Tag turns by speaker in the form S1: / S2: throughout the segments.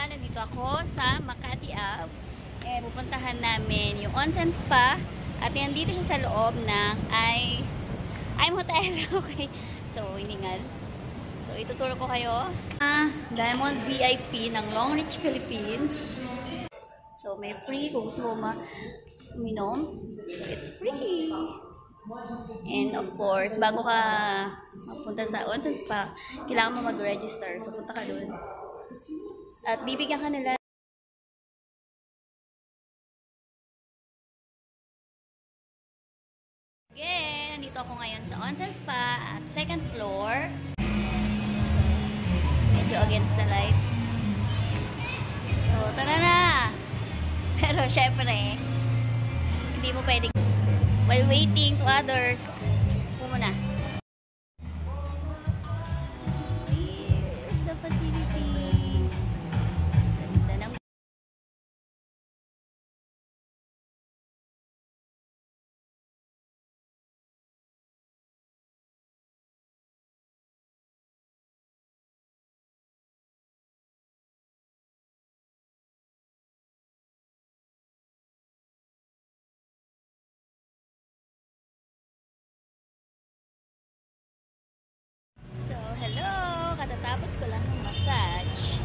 S1: Nandito ako sa Makati Ave. Pupuntahan namin yung onsen spa. At nandito siya sa loob ng I'm Hotel. Okay. So, hiningal. So, ituturo ko kayo. Diamond VIP ng Long Reach, Philippines. So, may free kung gusto mo uminom. So, it's free. And of course, bago ka magpunta sa onsen spa, kailangan mo mag-register. So, punta ka doon. At bibigyan ka nila. Again, nandito ako ngayon sa onsen spa at second floor. Medyo against the light. So, tara na! Pero syempre, hindi mo pwedeng while waiting to others. Muna. Here's the facility. Ganda ng hello! Katatapos ko lang ng massage.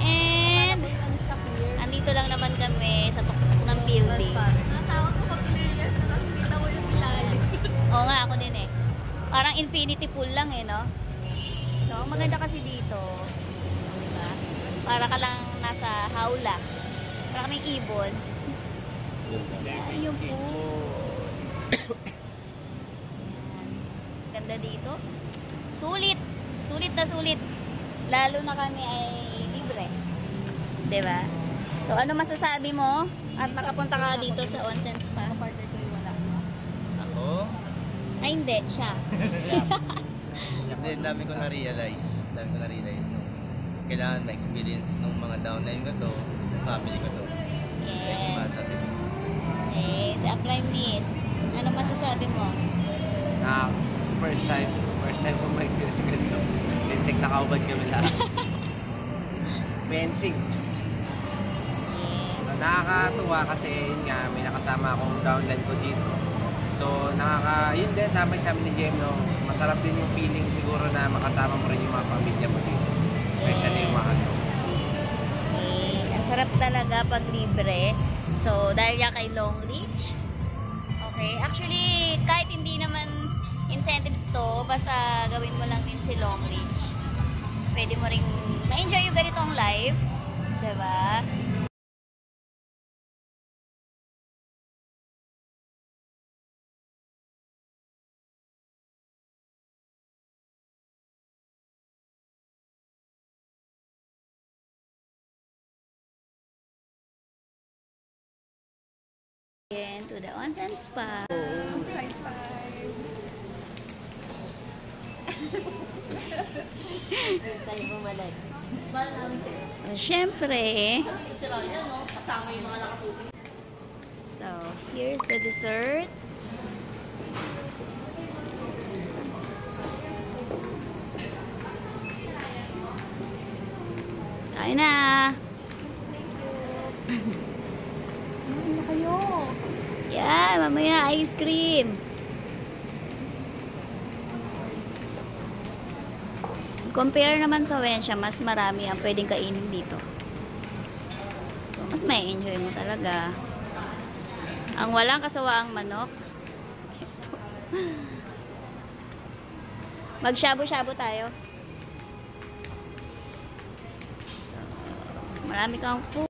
S1: And, andito lang naman kami sa tuktok ng building.
S2: Natawag ko pag-clear na lang. Kita mo yung ilalim.
S1: Oo nga, ako din eh. Parang infinity pool lang eh, no? So, ang maganda kasi dito, diba? Para ka lang nasa hawla. Para kaming ibon. Yan yung pool. Ganda dito. Sulit! Sulit na sulit. Lalo na kami ay libre. Diba? So, ano masasabi mo? At nakapunta ka dito sa onsen spa?
S2: Partner ko yung wala.
S3: Ako?
S1: Ay, hindi. Siya.
S3: Hindi, dami ko na-realize. Nung kailangan na-experience nung mga downline ko to, family ko to.
S1: Yes.
S3: Masabi ko.
S1: Yes. Apply miss. Ano masasabi mo?
S4: First time ko ma-experience yung ganito. Lintik na kaubad kami lahat. Fencing.
S1: Yes.
S4: So, nakakatuwa kasi yun nga, may nakasama akong downline ko dito. So, yun din, tama yung sabi ni Jem, no? Masarap din yung feeling siguro na makasama mo rin yung mga pamilya mo dito. Especially yung mga ano.
S1: Okay. Ang sarap talaga pag libre. So, dahil yan kay Long Reach. Okay. Actually, kahit hindi naman incentives to, basta gawin mo lang din si Long Reach. Pwede mo ring ma-enjoy yung ganitong life. Diba? Again, to the onsen spa.
S2: Tayo bumalag.
S1: Siyempre.
S2: Kasi lang yan, no? Kasama yung mga nakatubig.
S1: So, here's the dessert. Kain na.
S2: Ano na kayo?
S1: Yan, mamaya ice cream. Compare naman sa Wensha, mas marami ang pwedeng kainin dito. So, mas may enjoy mo talaga. Ang walang kasawaang manok. Mag-shabu-shabu tayo. So, marami kang food.